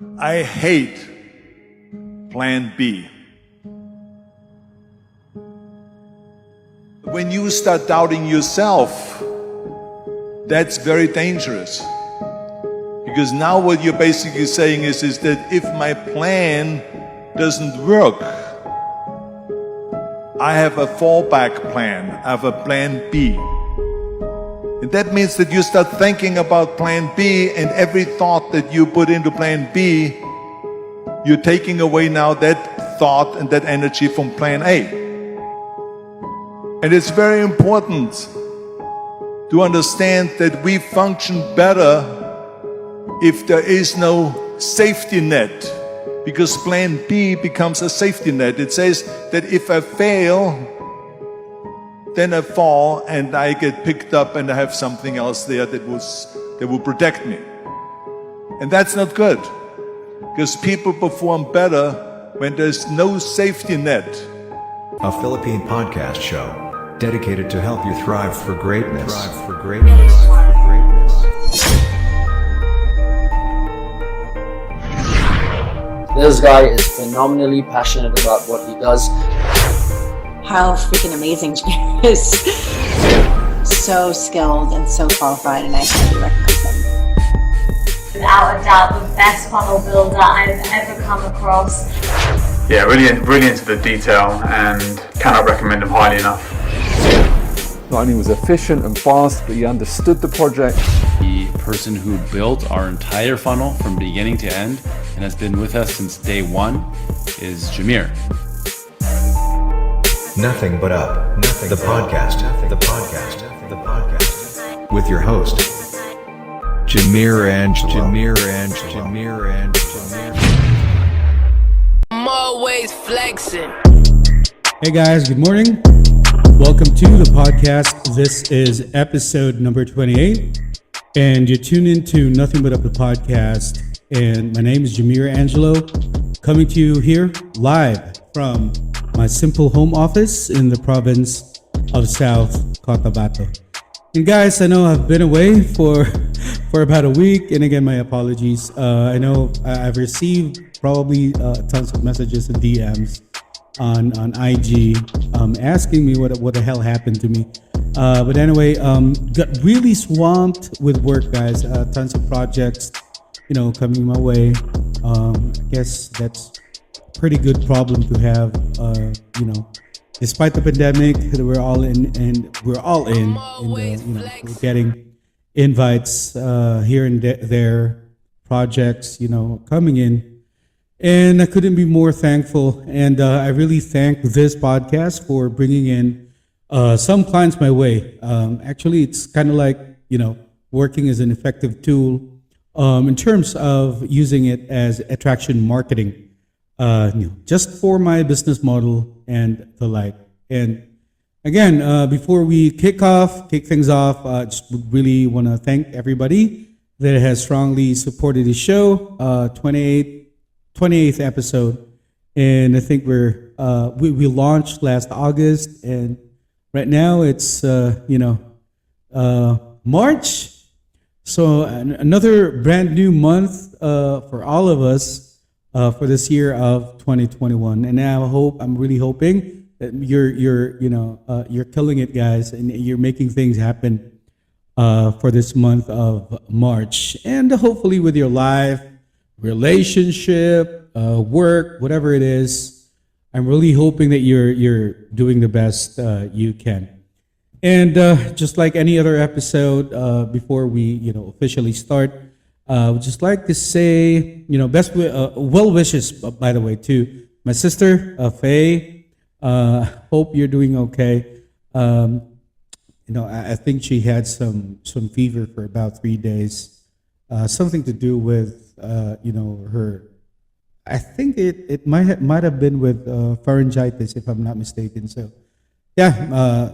I hate plan B. When you start doubting yourself, that's very dangerous. Because now what you're basically saying is that if my plan doesn't work, I have a fallback plan, I have a plan B. And that means that you start thinking about plan B, and every thought that you put into plan B, you're taking away now that thought and that energy from plan A. And it's very important to understand that we function better if there is no safety net, because plan B becomes a safety net. It says that if I fail, then I fall and I get picked up and I have something else there that will protect me. And that's not good, because people perform better when there's no safety net. A Philippine podcast show dedicated to help you thrive for greatness. This guy is phenomenally passionate about what he does. How freaking amazing Jamir is. So skilled and so qualified, and I highly recommend him. Without a doubt, the best funnel builder I've ever come across. Yeah, really into the detail, and cannot recommend him highly enough. Not only was efficient and fast, but he understood the project. The person who built our entire funnel from beginning to end and has been with us since day one is Jamir. Nothing But Up, the podcast. With your host, Jamir Angelo. I'm always flexing. Hey guys, good morning. Welcome to the podcast. This is episode number 28, and you're tuned into Nothing But Up, the podcast. And my name is Jamir Angelo, coming to you here live from my simple home office in the province of South Cotabato. And guys, I know I've been away for about a week, and again, my apologies. I know I've received probably tons of messages and DMs on IG asking me what the hell happened to me. But anyway, got really swamped with work, guys. Tons of projects, coming my way. I guess that's a pretty good problem to have. Despite the pandemic, we're all in, and we're getting invites here and there, projects, coming in. And I couldn't be more thankful. And I really thank this podcast for bringing in some clients my way. Actually, it's kind of like, working as an effective tool in terms of using it as attraction marketing, just for my business model and the like. And again, before we kick things off, I just really want to thank everybody that has strongly supported the show. 28th episode, and I think we launched last August, and right now it's March, so another brand new month for all of us for this year of 2021. And now I'm really hoping that you're killing it, guys, and you're making things happen for this month of March, and hopefully with your life, relationship, work, whatever it is. I'm really hoping that you're doing the best you can. And just like any other episode, before we officially start, would just like to say best well wishes, by the way, to my sister Faye. Hope you're doing okay. I think she had some fever for about 3 days. Something to do with her. I think it might have been with pharyngitis, if I'm not mistaken. So, yeah,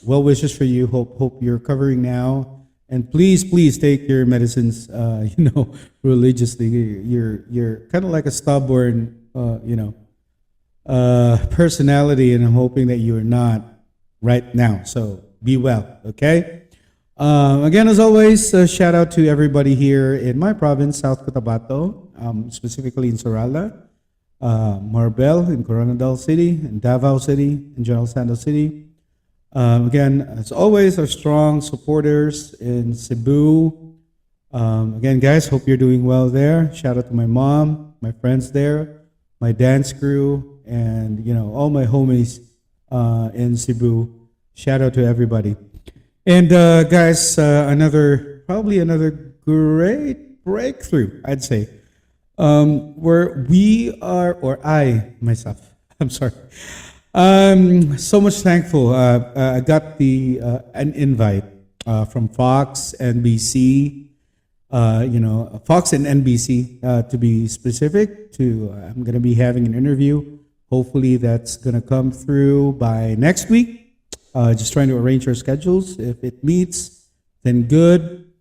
well wishes for you. Hope you're recovering now, and please take your medicines. Religiously. You're kind of like a stubborn, personality, and I'm hoping that you're not right now. So be well, okay? Again, as always, shout out to everybody here in my province, South Cotabato, specifically in Sorala, Marbel in Coronadal City, in Davao City, in General Santos City. Again, as always, our strong supporters in Cebu. Again, guys, hope you're doing well there. Shout out to my mom, my friends there, my dance crew, and all my homies in Cebu. Shout out to everybody. And guys, probably another great breakthrough, I'd say, where we are, or I myself, I'm sorry. So much thankful. I got an invite from Fox, NBC, Fox and NBC to be specific. I'm going to be having an interview. Hopefully, that's going to come through by next week. Just trying to arrange our schedules. If it meets, then good,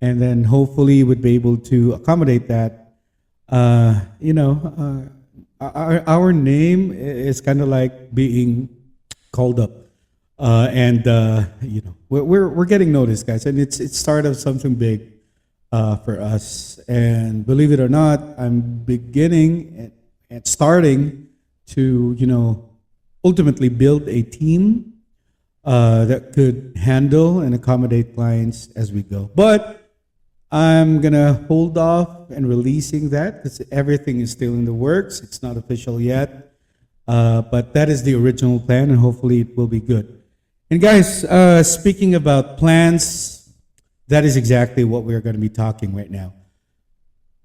and then hopefully we'd be able to accommodate that. Our name is kind of like being called up, and we're getting noticed, guys, and it's start of something big for us. And believe it or not, I'm beginning and starting to ultimately build a team that could handle and accommodate clients as we go. But I'm gonna hold off and releasing that because everything is still in the works. It's not official yet, but that is the original plan, and hopefully it will be good. And guys, speaking about plans, that is exactly what we're going to be talking right now.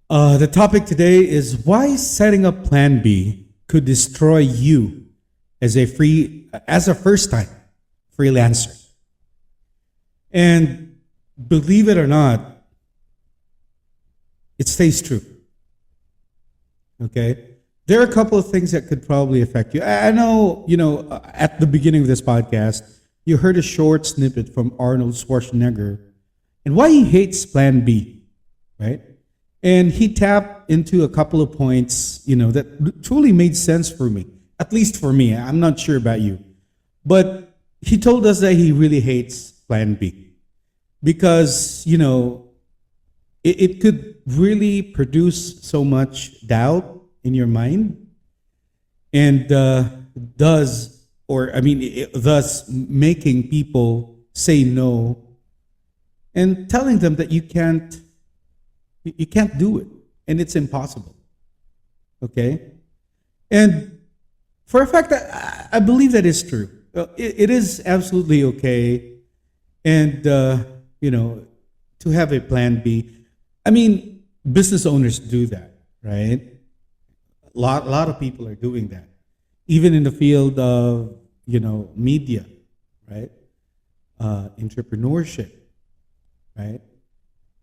The topic today is why setting up Plan B could destroy you as a first-time freelancer. And believe it or not, it stays true. Okay? There are a couple of things that could probably affect you. I know, at the beginning of this podcast, you heard a short snippet from Arnold Schwarzenegger and why he hates Plan B, right? And he tapped into a couple of points, that truly made sense for me. At least for me. I'm not sure about you. But he told us that he really hates Plan B because, it could really produce so much doubt in your mind and thus making people say no and telling them that you can't do it and it's impossible. Okay? And for a fact, I believe that is true. It is absolutely okay, and to have a plan B. I mean, business owners do that, right? A lot of people are doing that, even in the field of media, right? Entrepreneurship, right?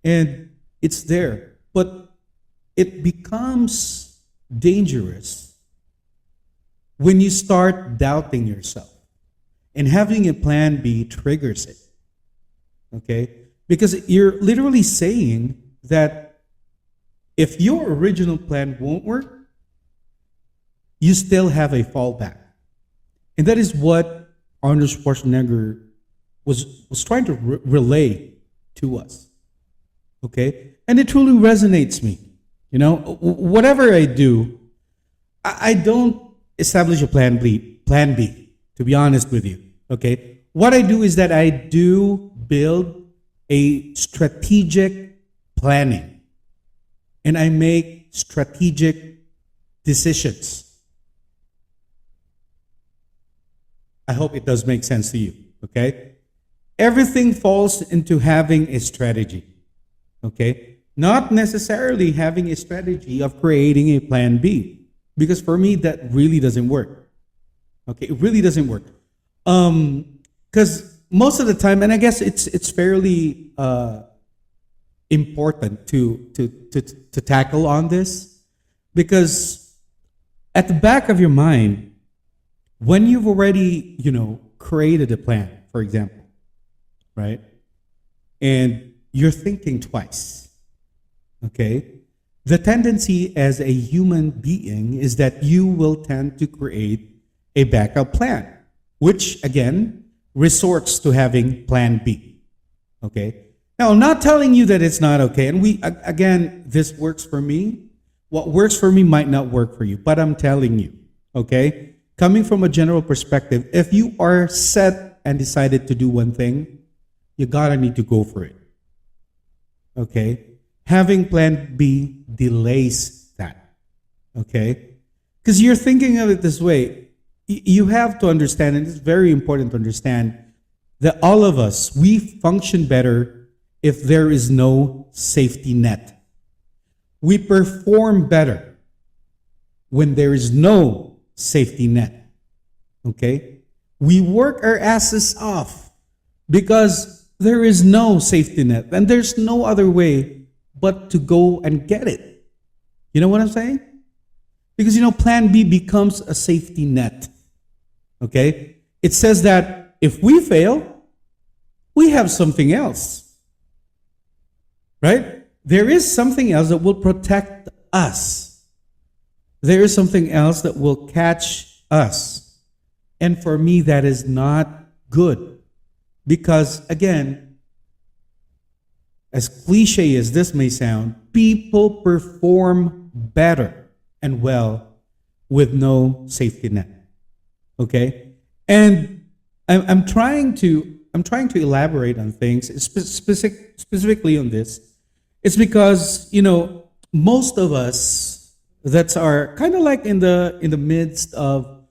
And it's there, but it becomes dangerous when you start doubting yourself. And having a plan B triggers it, okay? Because you're literally saying that if your original plan won't work, you still have a fallback. And that is what Arnold Schwarzenegger was trying to relay to us, okay? And it truly resonates me. Whatever I do, I don't establish a plan B, to be honest with you, okay? What I do is that I do build a strategic planning and I make strategic decisions. I hope it does make sense to you, okay? Everything falls into having a strategy, okay? Not necessarily having a strategy of creating a plan B, because for me, that really doesn't work. Okay, it really doesn't work. Because most of the time, and I guess it's fairly important to tackle on this, because at the back of your mind, when you've already created a plan, for example, right, and you're thinking twice, okay, the tendency as a human being is that you will tend to create a backup plan, which again resorts to having plan B. Okay. Now, I'm not telling you that it's not okay. And again, this works for me. What works for me might not work for you, but I'm telling you, okay? Coming from a general perspective, if you are set and decided to do one thing, you gotta need to go for it. Okay? Having plan B delays that. Okay? Because you're thinking of it this way. You have to understand, and it's very important to understand, that all of us, we function better if there is no safety net. We perform better when there is no safety net. Okay? We work our asses off because there is no safety net, and there's no other way but to go and get it. You know what I'm saying? Because, plan B becomes a safety net. Okay? It says that if we fail, we have something else. Right? There is something else that will protect us. There is something else that will catch us. And for me, that is not good. Because, again, as cliche as this may sound, people perform better and well with no safety net. Okay? And I'm trying to elaborate on things, specifically on this. It's because, most of us that are kind of like in the midst of,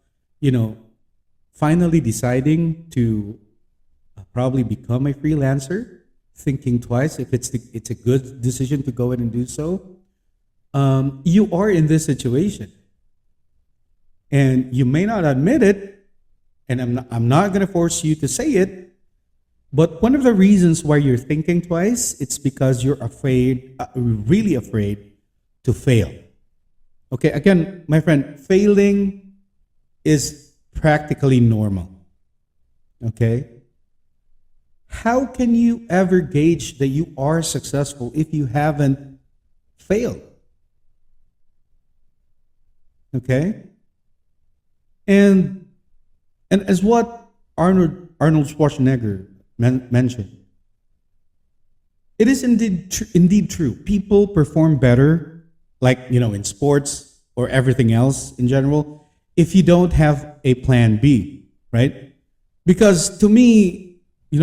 finally deciding to probably become a freelancer, thinking twice if it's a good decision to go ahead and do so. You are in this situation, and you may not admit it, and I'm not going to force you to say it. But one of the reasons why you're thinking twice, it's because you're afraid, really afraid to fail. Okay, again, my friend, failing is practically normal. Okay? How can you ever gauge that you are successful if you haven't failed? Okay? And as what Arnold Schwarzenegger mentioned, it is indeed true. People perform better, like, in sports or everything else in general, if you don't have a plan B, right? Because to me,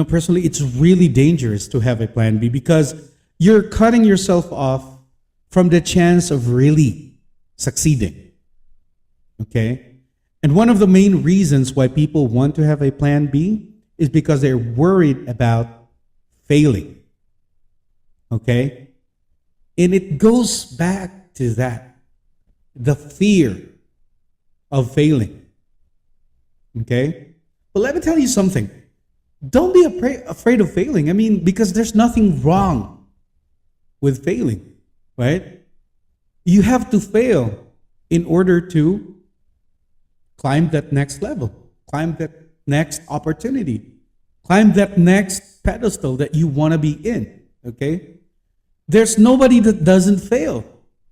personally, it's really dangerous to have a plan B because you're cutting yourself off from the chance of really succeeding. Okay? And one of the main reasons why people want to have a plan B is because they're worried about failing. Okay? And it goes back to that, the fear of failing. Okay? But let me tell you something. Don't be afraid of failing. I mean, because there's nothing wrong with failing, right? You have to fail in order to climb that next level, climb that next opportunity, climb that next pedestal that you want to be in, okay? There's nobody that doesn't fail,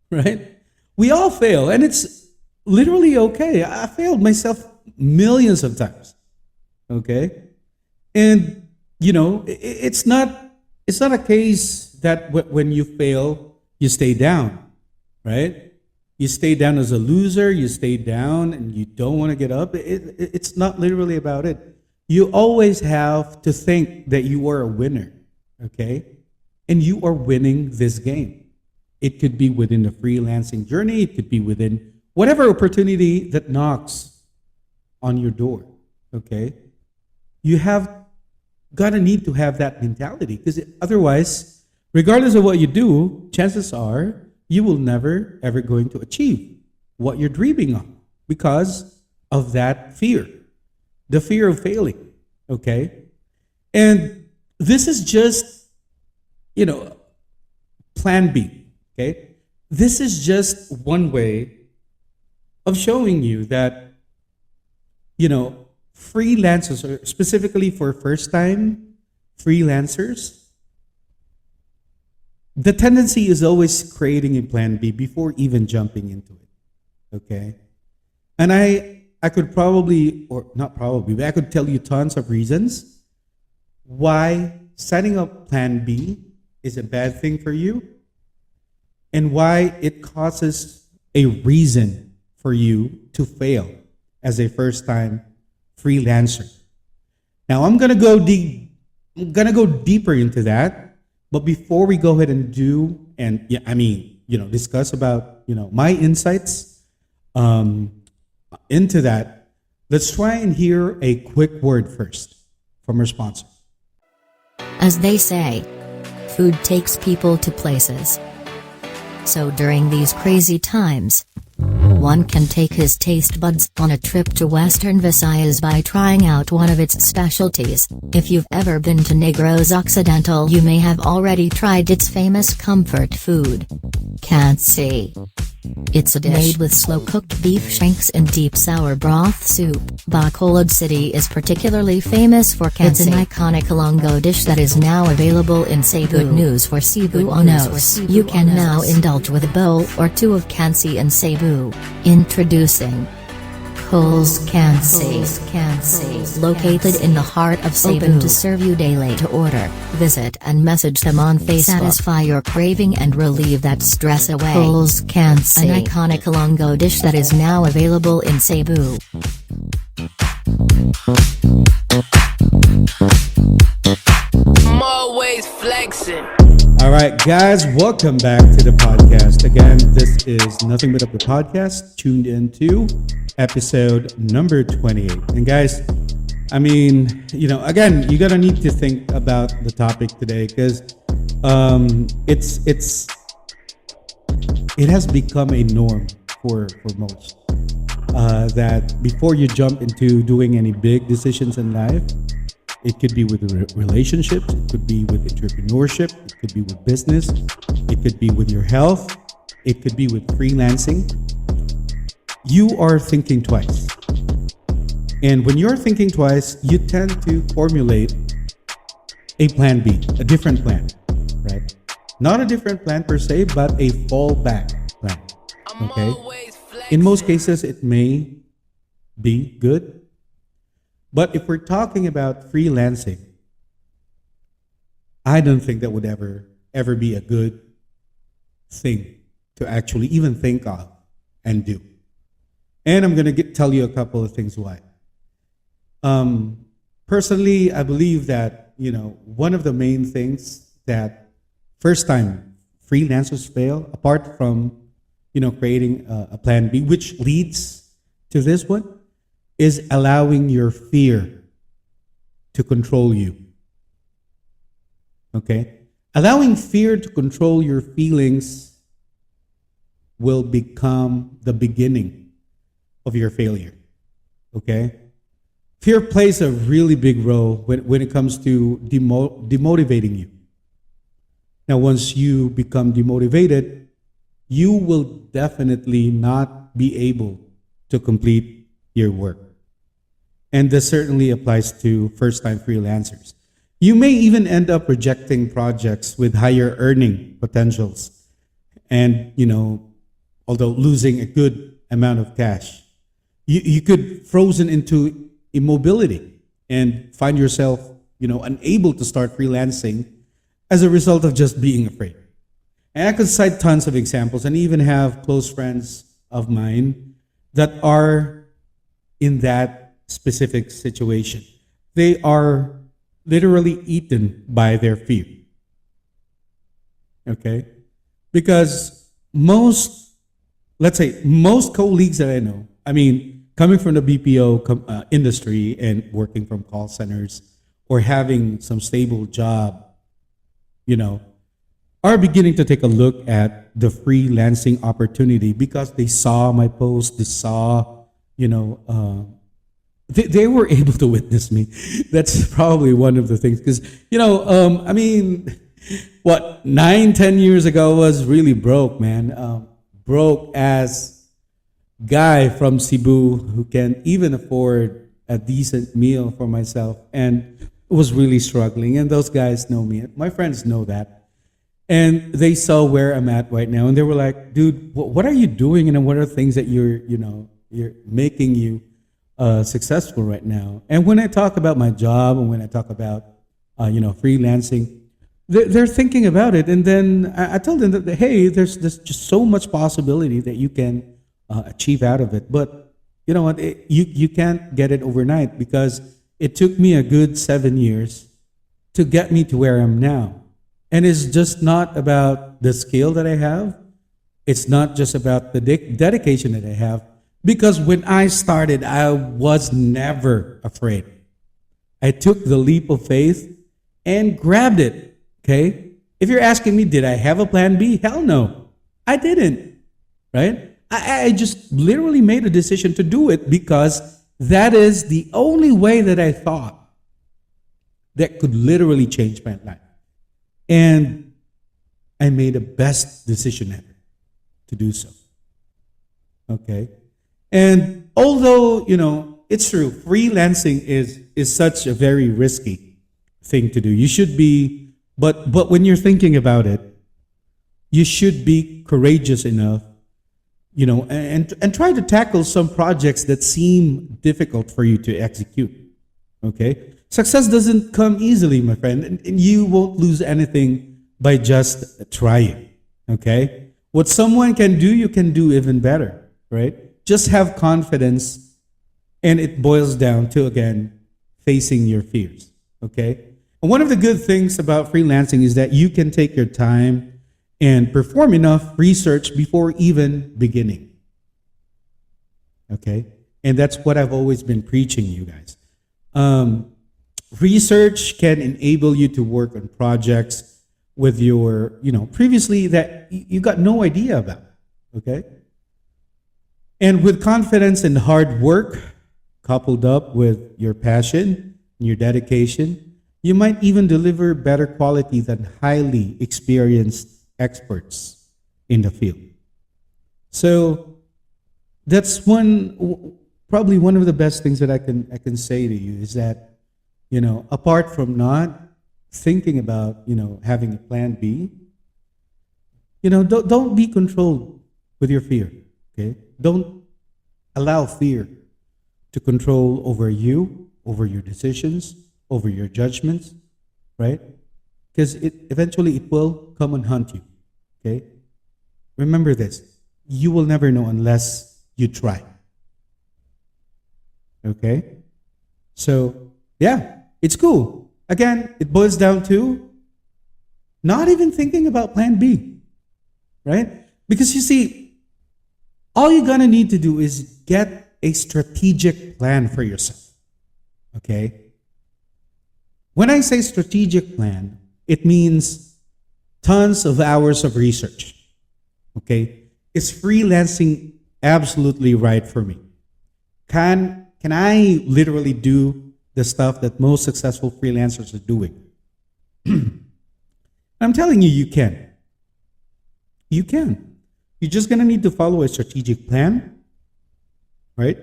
right? We all fail, and it's literally okay. I failed myself millions of times, okay? And, it's not a case that when you fail, you stay down, right? You stay down as a loser, you stay down and you don't want to get up. It's not literally about it. You always have to think that you are a winner, okay? And you are winning this game. It could be within the freelancing journey, it could be within whatever opportunity that knocks on your door, okay? You gotta need to have that mentality, because otherwise, regardless of what you do, chances are you will never ever going to achieve what you're dreaming of because of that fear, the fear of failing, okay? And this is just, plan B, okay? This is just one way of showing you that, freelancers, or specifically for first-time freelancers, the tendency is always creating a plan B before even jumping into it, okay? And I could probably, or not probably, but I could tell you tons of reasons why setting up plan B is a bad thing for you, and why it causes a reason for you to fail as a first-time freelancer. Now, I'm gonna go deeper into that, but before we go ahead and discuss about my insights into that, let's try and hear a quick word first from our sponsor. As they say, food takes people to places. So during these crazy times, one can take his taste buds on a trip to Western Visayas by trying out one of its specialties. If you've ever been to Negros Occidental, you may have already tried its famous comfort food, Kansi. It's a dish made with slow-cooked beef shanks in deep sour broth soup. Bacolod City is particularly famous for Kansi. It's an iconic Ilonggo dish that is now available in Cebu. Good news for Cebuanos. You can now indulge with a bowl or two of Kansi in Cebu. Introducing Cole's Kansi. Located in the heart of Cebu. Open to serve you daily. To order, visit and message them on Facebook. Satisfy your craving and relieve that stress away. Cole's Kansi, an iconic Ilonggo dish that is now available in Cebu. I'm always flexing. All right, guys, welcome back to the podcast. Again, this is Nothing But Up the Podcast, tuned into episode number 28. And guys, again, you gotta need to think about the topic today, because it has become a norm for most. That before you jump into doing any big decisions in life, it could be with relationships, it could be with entrepreneurship, it could be with business, it could be with your health, it could be with freelancing. You are thinking twice. And when you're thinking twice, you tend to formulate a plan B, a different plan, right? Not a different plan per se, but a fallback plan, okay? In most cases, it may be good. But if we're talking about freelancing, I don't think that would ever be a good thing to actually even think of and do. And I'm going to tell you a couple of things why. Personally, I believe that, one of the main things that first-time freelancers fail, apart from, creating a plan B, which leads to this one, is allowing your fear to control you. Okay? Allowing fear to control your feelings will become the beginning of your failure. Okay? Fear plays a really big role when it comes to demotivating you. Now, once you become demotivated, you will definitely not be able to complete your work. And this certainly applies to first-time freelancers. You may even end up rejecting projects with higher earning potentials and, although losing a good amount of cash. You could frozen into immobility and find yourself, unable to start freelancing as a result of just being afraid. And I could cite tons of examples and even have close friends of mine that are in that specific situation. They are literally eaten by their fear. Okay? Because most colleagues that I know, coming from the BPO industry and working from call centers or having some stable job, are beginning to take a look at the freelancing opportunity because they saw my post, they saw, they were able to witness me. That's probably one of the things. Because, 9-10 years ago, I was really broke, man. Broke as guy from Cebu who can even afford a decent meal for myself, and was really struggling. And those guys know me. My friends know that. And they saw where I'm at right now, and they were like, dude, what are you doing? And what are things that you're making you successful right now? And when I talk about my job and when I talk about, freelancing, they're thinking about it. And then I told them that, hey, there's just so much possibility that you can achieve out of it. But you know what? You can't get it overnight, because it took me a good 7 years to get me to where I'm now. And it's just not about the skill that I have. It's not just about the dedication that I have. Because when I started, I was never afraid. I took the leap of faith and grabbed it. Okay? If you're asking me, did I have a plan B? Hell no. I didn't. Right? I just literally made a decision to do it, because that is the only way that I thought that could literally change my life. And I made the best decision ever to do so. Okay? And although, it's true, freelancing is such a very risky thing to do. You should be, but when you're thinking about it, you should be courageous enough, and try to tackle some projects that seem difficult for you to execute. Okay? Success doesn't come easily, my friend, and you won't lose anything by just trying. Okay? What someone can do, you can do even better, right? Just have confidence, and it boils down to, again, facing your fears. Okay? And one of the good things about freelancing is that you can take your time and perform enough research before even beginning. Okay? And that's what I've always been preaching, you guys. Research can enable you to work on projects with your, previously that you got no idea about. Okay? And with confidence and hard work, coupled up with your passion and your dedication, you might even deliver better quality than highly experienced experts in the field. So that's probably one of the best things that I can say to you is that, apart from not thinking about, having a plan B, don't be controlled with your fear. Okay? Don't allow fear to control over you, over your decisions, over your judgments, right? Because eventually it will come and hunt you. Okay? Remember this. You will never know unless you try. Okay? So, yeah, it's cool. Again, it boils down to not even thinking about plan B, right? Because you see, all you're gonna need to do is get a strategic plan for yourself. Okay? When I say strategic plan, it means tons of hours of research. Okay? Is freelancing absolutely right for me? Can I literally do the stuff that most successful freelancers are doing? I'm telling you, you can. You can. You're just going to need to follow a strategic plan, right?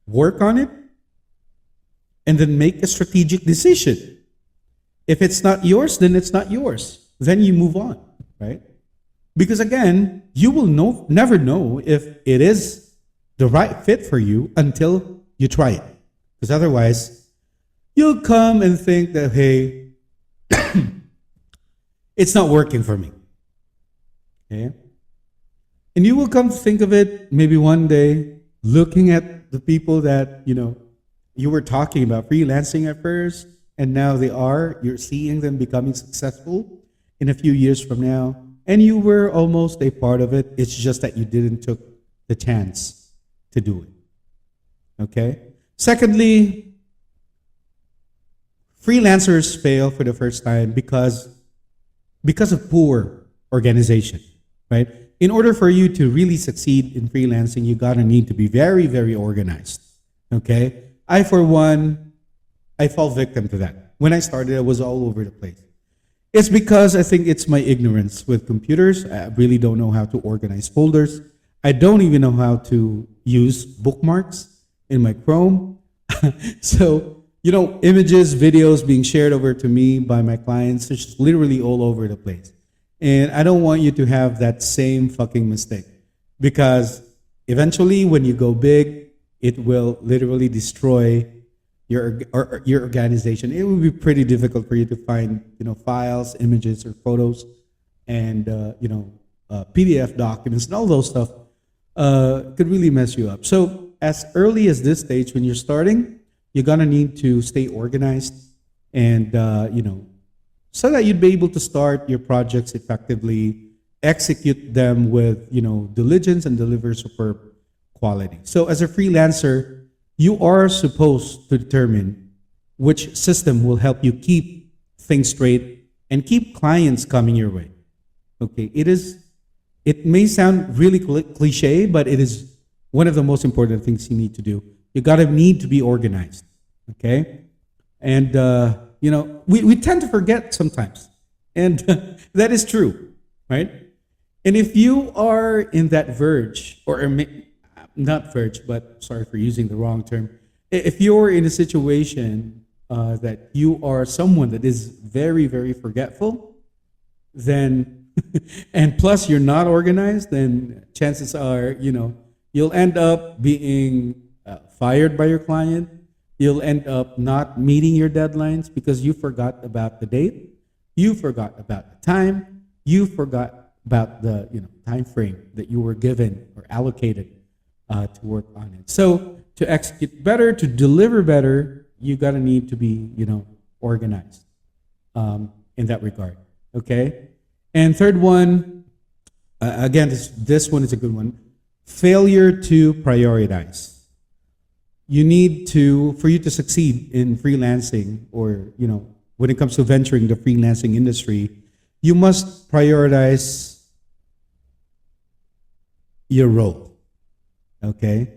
Work on it, and then make a strategic decision. If it's not yours, then it's not yours. Then you move on, right? Because again, you will never know if it is the right fit for you until you try it. Because otherwise, you'll come and think that, hey, it's not working for me. Okay? And you will come to think of it maybe one day, looking at the people that, you were talking about freelancing at first, and now you're seeing them becoming successful in a few years from now, and you were almost a part of it. It's just that you didn't took the chance to do it. Okay? Secondly, freelancers fail for the first time because of poor organization, right? In order for you to really succeed in freelancing, you gotta need to be very, very organized. Okay? I, for one, I fall victim to that. When I started, I was all over the place. It's because I think it's my ignorance with computers. I really don't know how to organize folders. I don't even know how to use bookmarks in my Chrome. So, images, videos being shared over to me by my clients, it's just literally all over the place. And I don't want you to have that same fucking mistake, because eventually when you go big, it will literally destroy your organization, it would be pretty difficult for you to find, files, images, or photos, and PDF documents and all those stuff could really mess you up. So as early as this stage, when you're starting, you're gonna need to stay organized, and so that you'd be able to start your projects effectively, execute them with diligence, and deliver superb quality. So as a freelancer, you are supposed to determine which system will help you keep things straight and keep clients coming your way. Okay, it may sound really cliche, but it is one of the most important things you need to do. You need to be organized. Okay, and we tend to forget sometimes, and that is true, right? And if you are in that verge, not verge, but sorry for using the wrong term. If you're in a situation that you are someone that is very, very forgetful, then, and plus you're not organized, then chances are, you'll end up being fired by your client. You'll end up not meeting your deadlines because you forgot about the date, you forgot about the time, you forgot about the time frame that you were given or allocated to work on it. So to execute better, to deliver better, you need to be, organized in that regard. Okay. And third one, again, this one is a good one. Failure to prioritize. You need to, for you to succeed in freelancing, or when it comes to venturing the freelancing industry, you must prioritize your role. Okay?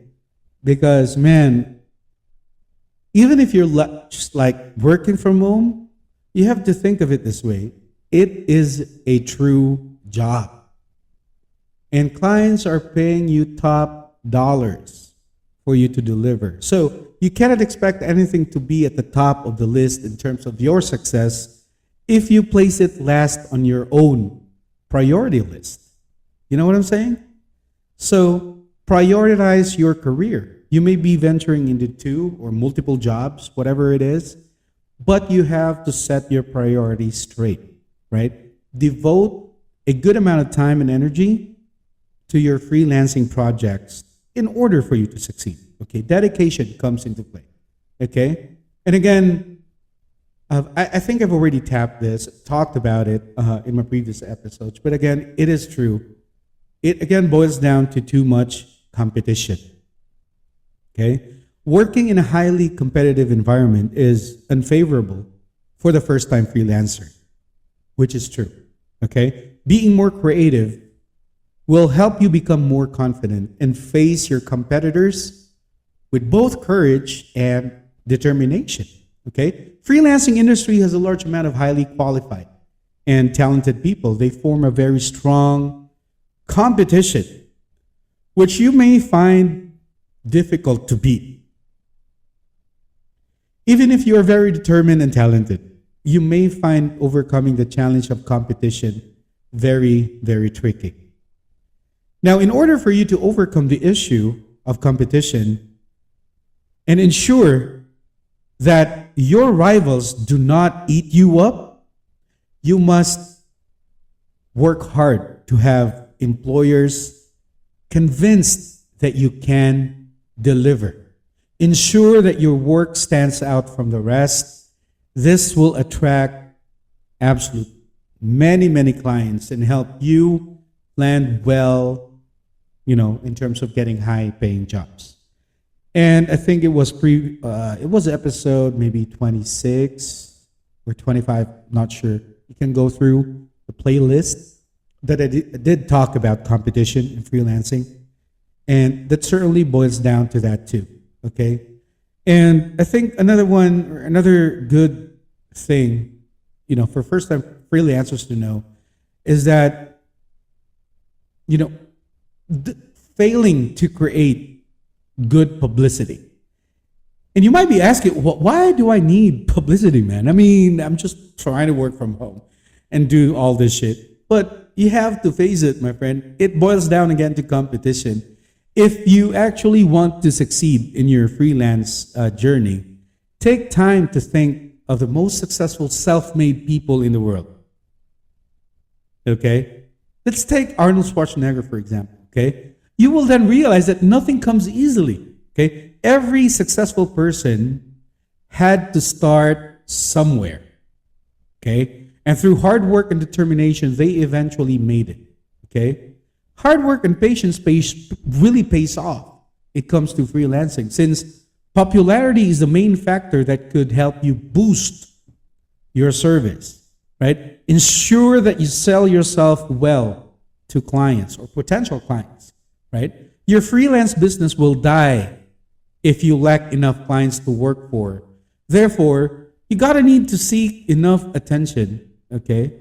Because, man, even if you're just like working from home, you have to think of it this way. It is a true job. And clients are paying you top dollars for you to deliver. So you cannot expect anything to be at the top of the list in terms of your success if you place it last on your own priority list. You know what I'm saying? So prioritize your career. You may be venturing into 2 or multiple jobs, whatever it is, but you have to set your priorities straight, right? Devote a good amount of time and energy to your freelancing projects in order for you to succeed. Okay, dedication comes into play. Okay, and again, I think I've already talked about it in my previous episodes, but again, it is true. It again boils down to too much competition. Okay, working in a highly competitive environment is unfavorable for the first-time freelancer, which is true. Okay, being more creative will help you become more confident and face your competitors with both courage and determination. Okay? Freelancing industry has a large amount of highly qualified and talented people. They form a very strong competition, which you may find difficult to beat. Even if you are very determined and talented, you may find overcoming the challenge of competition very, very tricky. Now, in order for you to overcome the issue of competition and ensure that your rivals do not eat you up, you must work hard to have employers convinced that you can deliver. Ensure that your work stands out from the rest. This will attract many, many clients and help you land well, in terms of getting high-paying jobs. And I think it was episode maybe 26 or 25, not sure. You can go through the playlist that I did talk about competition in freelancing, and that certainly boils down to that too. Okay, and I think another good thing, for first-time freelancers to know is that, failing to create good publicity. And you might be asking, well, why do I need publicity, man? I mean, I'm just trying to work from home and do all this shit. But you have to face it, my friend. It boils down again to competition. If you actually want to succeed in your freelance journey, take time to think of the most successful self-made people in the world. Okay? Let's take Arnold Schwarzenegger, for example. Okay? You will then realize that nothing comes easily. Okay? Every successful person had to start somewhere. Okay? And through hard work and determination, they eventually made it. Okay? Hard work and patience really pays off. It comes to freelancing, since popularity is the main factor that could help you boost your service, right? Ensure that you sell yourself well to clients or potential clients, right? Your freelance business will die if you lack enough clients to work for. Therefore, you gotta need to seek enough attention, okay,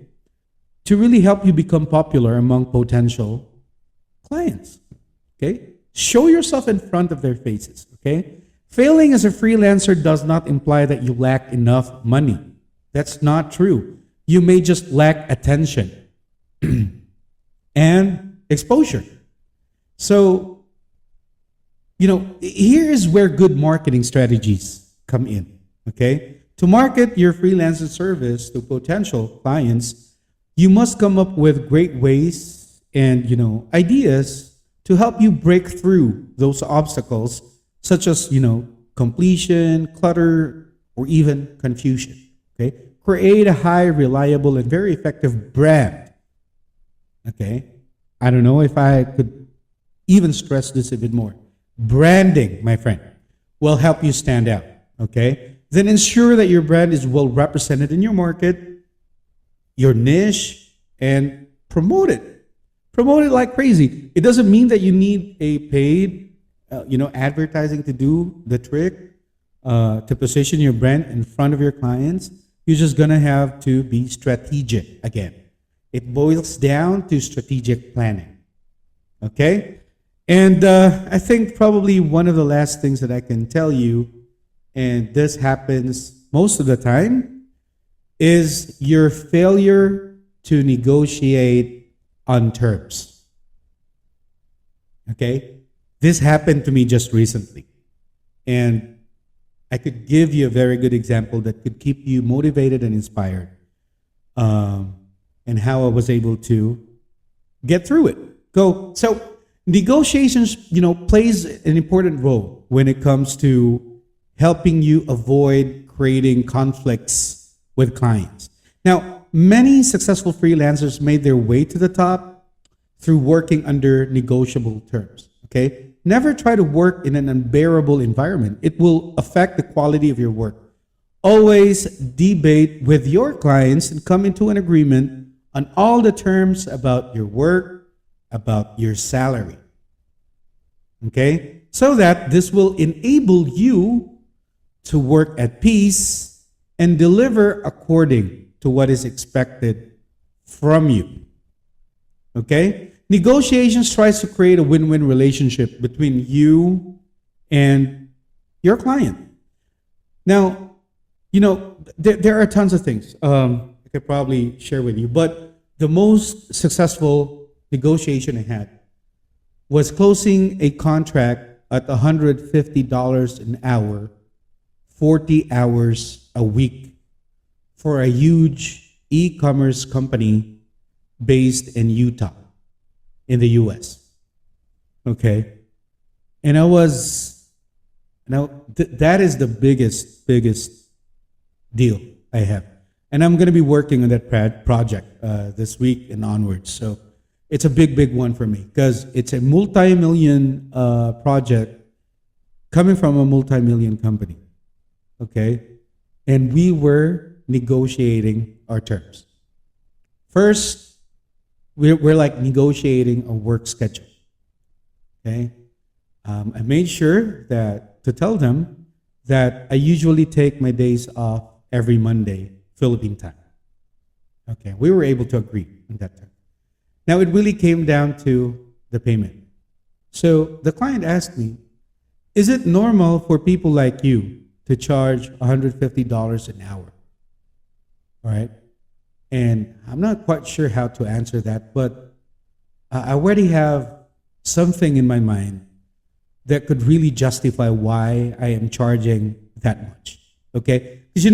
to really help you become popular among potential clients, okay? Show yourself in front of their faces, okay? Failing as a freelancer does not imply that you lack enough money. That's not true. You may just lack attention and exposure. So, here is where good marketing strategies come in, okay? To market your freelancer service to potential clients, you must come up with great ways and, ideas to help you break through those obstacles, such as, completion, clutter, or even confusion. Okay? Create a high, reliable, and very effective brand. Okay? I don't know if I could even stress this a bit more. Branding, my friend, will help you stand out. Okay? Then ensure that your brand is well represented in your market, your niche, and promote it. Promote it like crazy. It doesn't mean that you need a paid, advertising to do the trick, to position your brand in front of your clients. You're just gonna have to be strategic again. It boils down to strategic planning. Okay? And I think probably one of the last things that I can tell you, and this happens most of the time, is your failure to negotiate on terms. Okay? This happened to me just recently. And I could give you a very good example that could keep you motivated and inspired, and how I was able to get through it. So negotiations, plays an important role when it comes to helping you avoid creating conflicts with clients. Now, many successful freelancers made their way to the top through working under negotiable terms, okay? Never try to work in an unbearable environment. It will affect the quality of your work. Always debate with your clients and come into an agreement on all the terms about your work, about your salary, okay? So that this will enable you to work at peace and deliver according to what is expected from you. Okay? Negotiations tries to create a win-win relationship between you and your client. Now, there are tons of things I could probably share with you, but the most successful negotiation I had was closing a contract at $150 an hour, 40 hours a week, for a huge e-commerce company based in Utah, in the US. Okay? And that is the biggest deal I have. And I'm going to be working on that project this week and onwards. So it's a big one for me, because it's a multi-million project coming from a multi-million company. Okay? And we were negotiating our terms. First, we're like negotiating a work schedule. Okay? I made sure to tell them that I usually take my days off every Monday, Philippine time. Okay, we were able to agree on that time. Now it really came down to the payment. So the client asked me, is it normal for people like you to charge $150 an hour? All right? And I'm not quite sure how to answer that, but I already have something in my mind that could really justify why I am charging that much. Okay, because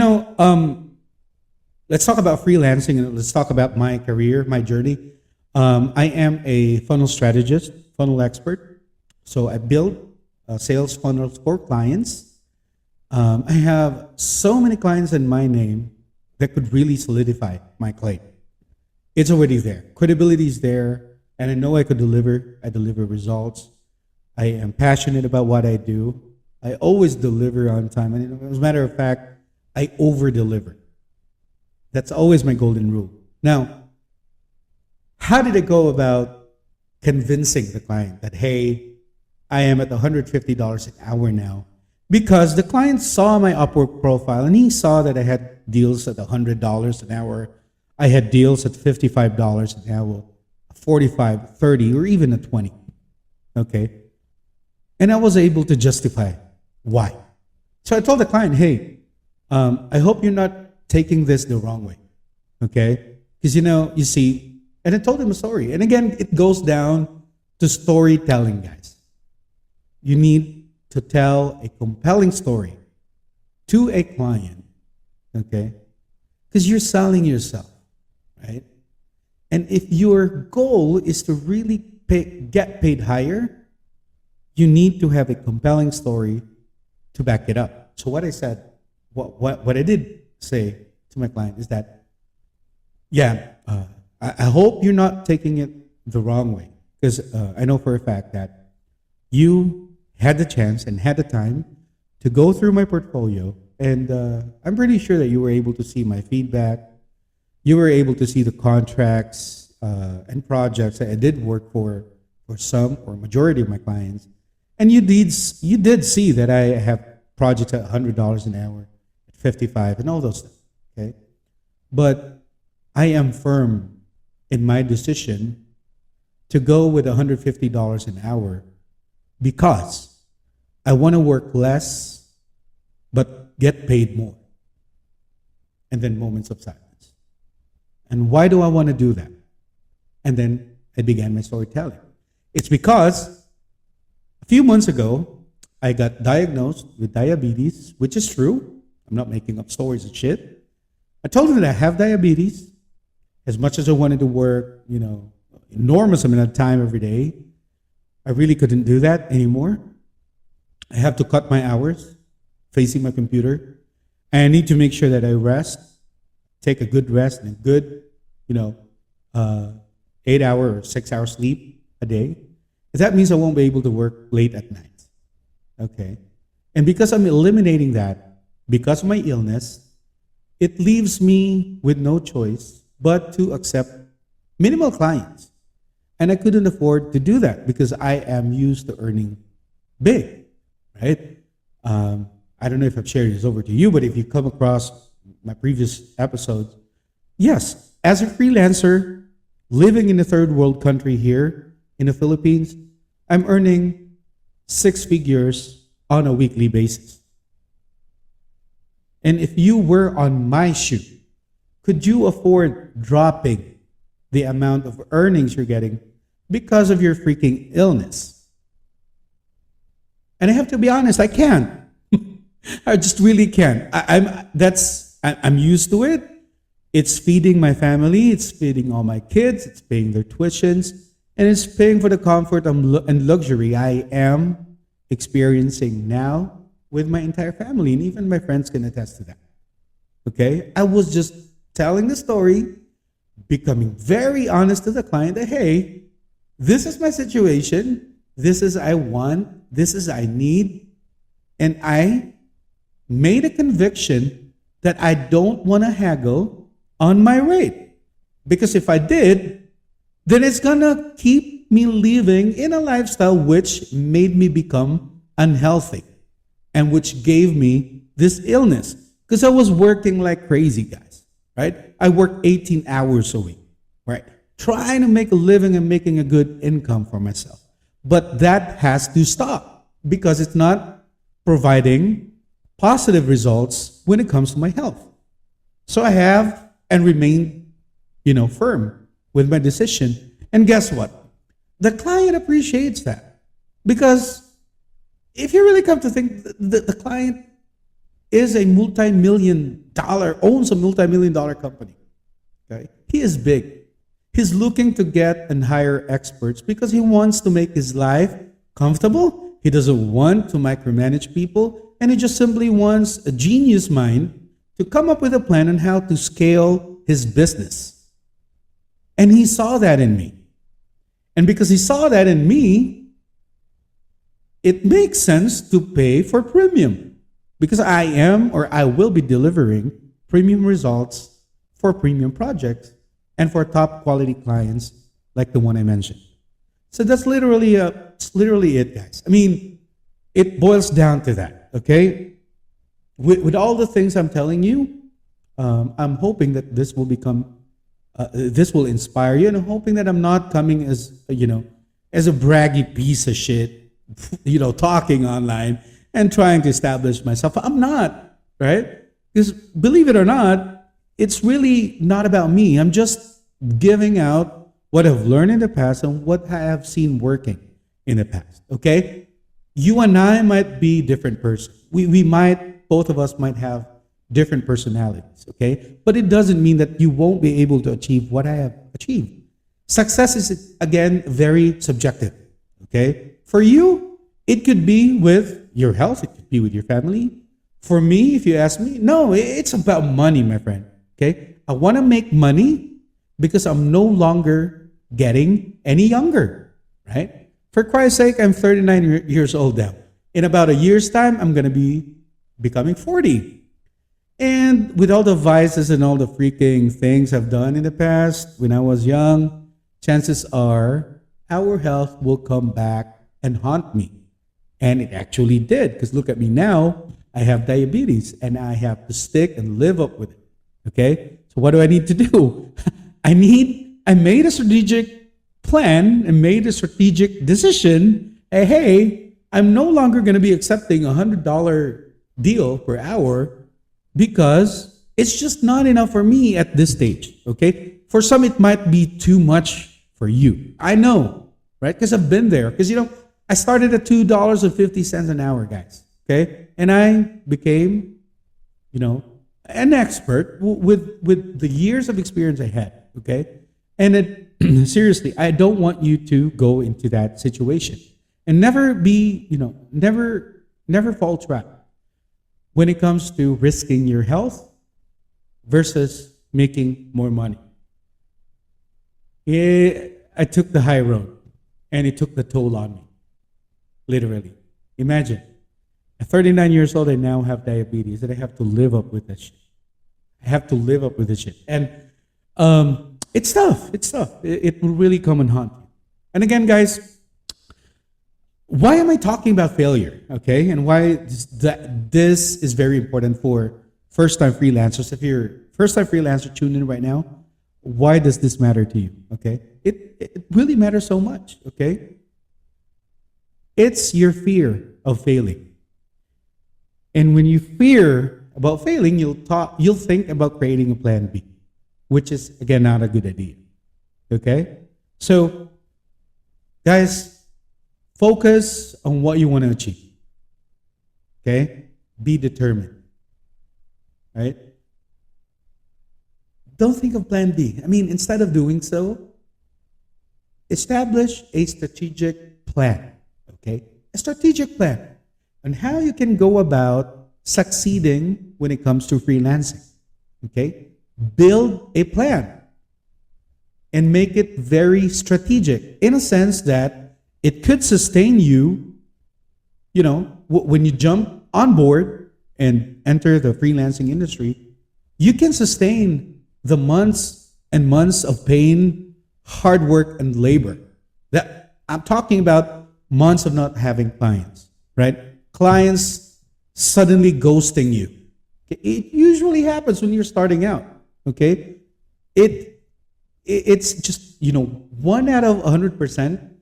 let's talk about freelancing and let's talk about my career, my journey. I am a funnel strategist, funnel expert. So I build sales funnels for clients. I have so many clients in my name that could really solidify my claim. It's already there. Credibility is there, and I know I could deliver. I deliver results. I am passionate about what I do. I always deliver on time. And as a matter of fact, I over-deliver. That's always my golden rule. Now, how did I go about convincing the client that, hey, I am at $150 an hour now? Because the client saw my Upwork profile and he saw that I had deals at $100 an hour. I had deals at $55 an hour, 45, 30, or even at 20. Okay? And I was able to justify why. So I told the client, hey, I hope you're not taking this the wrong way. Okay? Because, you see, and I told him a story. And again, it goes down to storytelling, guys. You need to tell a compelling story to a client, okay? Because you're selling yourself, right? And if your goal is to really get paid higher, you need to have a compelling story to back it up. So what I said, what I did say to my client is that, I hope you're not taking it the wrong way, because I know for a fact that you had the chance and had the time to go through my portfolio, and I'm pretty sure that you were able to see my feedback. You were able to see the contracts and projects that I did work for some or majority of my clients, and you did see that I have projects at $100 an hour, at 55, and all those things. Okay, but I am firm in my decision to go with $150 an hour because I want to work less but get paid more. And then moments of silence. And why do I want to do that? And then I began my storytelling. It's because a few months ago, I got diagnosed with diabetes, which is true. I'm not making up stories and shit. I told him that I have diabetes. As much as I wanted to work, enormous amount of time every day, I really couldn't do that anymore. I have to cut my hours facing my computer. And I need to make sure that I rest, take a good rest and a good, 8-hour or 6-hour sleep a day. That means I won't be able to work late at night. Okay. And because I'm eliminating that, because of my illness, it leaves me with no choice but to accept minimal clients. And I couldn't afford to do that because I am used to earning big, right? I don't know if I've shared this over to you, but if you come across my previous episodes, yes, as a freelancer living in a third world country here in the Philippines, I'm earning 6 figures on a weekly basis. And if you were on my shoe, could you afford dropping the amount of earnings you're getting because of your freaking illness? And I have to be honest, I can't. I just really can't. I'm used to it. It's feeding my family. It's feeding all my kids. It's paying their tuitions. And it's paying for the comfort and luxury I am experiencing now with my entire family. And even my friends can attest to that. Okay? I was just telling the story, becoming very honest to the client that, hey, this is my situation. This is I want. This is I need. And I made a conviction that I don't want to haggle on my rate. Because if I did, then it's going to keep me living in a lifestyle which made me become unhealthy and which gave me this illness. Because I was working like crazy, guys, right? I worked 18 hours a week, right? Trying to make a living and making a good income for myself. But that has to stop because it's not providing positive results when it comes to my health. So I have and remain, firm with my decision. And guess what? The client appreciates that. Because if you really come to think, the client owns a multi-million dollar company. Okay? He is big. He's looking to get and hire experts because he wants to make his life comfortable. He doesn't want to micromanage people, and he just simply wants a genius mind to come up with a plan on how to scale his business. And he saw that in me. And because he saw that in me, it makes sense to pay for premium because I will be delivering premium results for premium projects and for top quality clients like the one I mentioned. So that's literally it, guys. I mean, it boils down to that, okay? With all the things I'm telling you, I'm hoping that this will inspire you, and I'm hoping that I'm not coming as a braggy piece of shit, talking online and trying to establish myself. I'm not, right? Because believe it or not, it's really not about me. I'm just giving out what I've learned in the past and what I have seen working in the past, okay? You and I might be different persons. Both of us might have different personalities, okay? But it doesn't mean that you won't be able to achieve what I have achieved. Success is, again, very subjective, okay? For you, it could be with your health. It could be with your family. For me, if you ask me, no, it's about money, my friend, okay? I want to make money because I'm no longer getting any younger, right? For Christ's sake, I'm 39 years old now. In about a year's time, I'm going to be becoming 40. And with all the vices and all the freaking things I've done in the past when I was young, chances are our health will come back and haunt me. And it actually did, because look at me now. I have diabetes and I have to stick and live up with it. Okay? So what do I need to do? I made a strategic plan and made a strategic decision. Hey, I'm no longer going to be accepting $100 deal per hour because it's just not enough for me at this stage. Okay? For some, it might be too much for you. I know, right? Because I've been there. Because, I started at $2.50 an hour, guys. Okay? And I became, an expert with the years of experience I had. Okay? And seriously, I don't want you to go into that situation and never be, never fall trap when it comes to risking your health versus making more money. I took the high road and it took the toll on me. Literally. Imagine, at 39 years old, I now have diabetes and I have to live up with that shit. And it's tough. It will really come and haunt you. And again, guys, why am I talking about failure? Okay, and why this is very important for first-time freelancers. If you're first-time freelancer tuned in right now, why does this matter to you? Okay, it really matters so much. Okay, it's your fear of failing, and when you fear about failing, you'll think about creating a plan B, which is again not a good idea. Okay, so guys, focus on what you want to achieve. Okay? Be determined. Right? Don't think of plan B. Instead of doing so, establish a strategic plan. Okay? A strategic plan on how you can go about succeeding when it comes to freelancing. Okay? Build a plan and make it very strategic in a sense that it could sustain you, when you jump on board and enter the freelancing industry, you can sustain the months and months of pain, hard work, and labor. That I'm talking about months of not having clients, right? Clients suddenly ghosting you. It usually happens when you're starting out, okay? It's just, 1 out of 100%,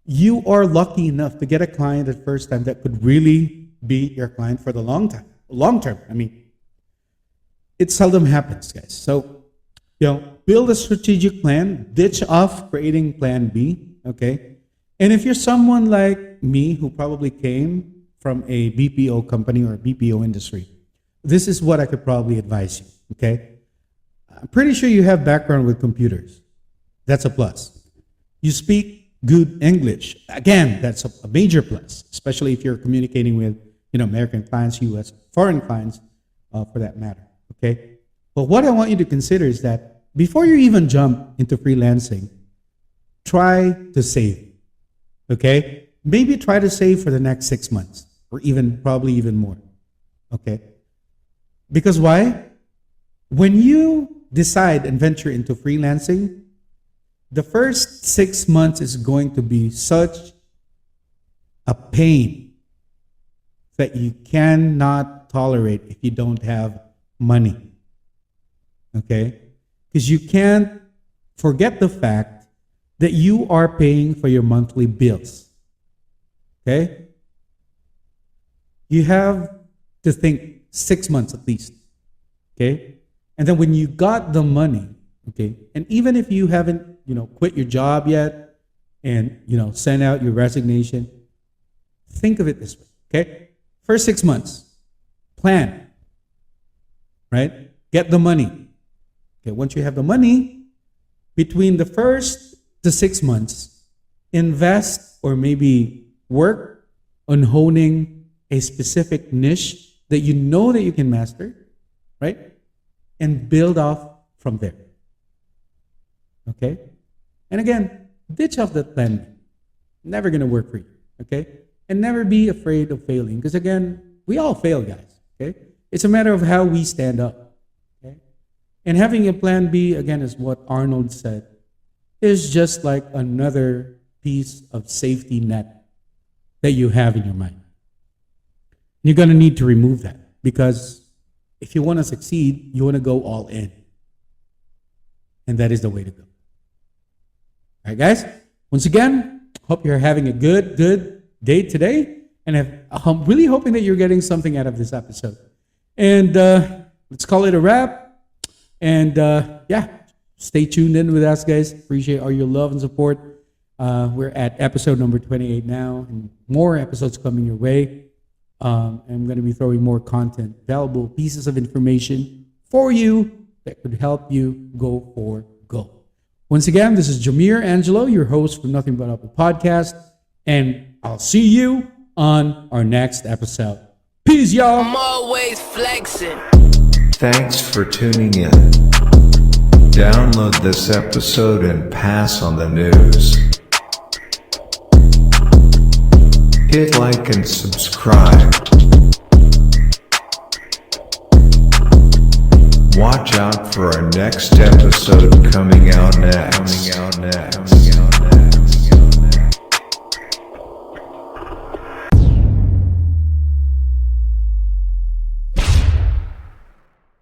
you are lucky enough to get a client at first time that could really be your client for the long term. It seldom happens, guys. So, build a strategic plan, ditch off creating plan B, okay? And if you're someone like me who probably came from a BPO company or BPO industry, this is what I could probably advise you, okay? I'm pretty sure you have background with computers. That's a plus. You speak good English. Again, that's a major plus, especially if you're communicating with, American clients, US, foreign clients, for that matter, okay? But what I want you to consider is that before you even jump into freelancing, try to save, okay? Maybe try to save for the next 6 months, or probably even more, okay? Because why? When you decide and venture into freelancing, the first 6 months is going to be such a pain that you cannot tolerate if you don't have money. Okay? Because you can't forget the fact that you are paying for your monthly bills. Okay? You have to think 6 months at least. Okay? And then when you got the money, okay, and even if you haven't, quit your job yet and, send out your resignation, think of it this way, okay? First 6 months, plan, right? Get the money. Okay, once you have the money, between the first to 6 months, invest or maybe work on honing a specific niche that you know that you can master, right? And build off from there. Okay? And again, ditch off that plan. Never going to work for you. Okay? And never be afraid of failing. Because again, we all fail, guys. Okay? It's a matter of how we stand up. Okay? And having a plan B, again, is what Arnold said, is just like another piece of safety net that you have in your mind. You're going to need to remove that. Because if you want to succeed, you want to go all in. And that is the way to go. All right, guys? Once again, hope you're having a good day today. And I'm really hoping that you're getting something out of this episode. And let's call it a wrap. And stay tuned in with us, guys. Appreciate all your love and support. We're at episode number 28 now. And more episodes coming your way. And I'm going to be throwing more content, valuable pieces of information for you that could help you go for gold. Once again, this is Jameer Angelo, your host from Nothing But Up, a podcast, and I'll see you on our next episode. Peace, y'all. I'm always flexing. Thanks for tuning in. Download this episode and pass on the news. Hit like and subscribe. Watch out for our next episode coming out next.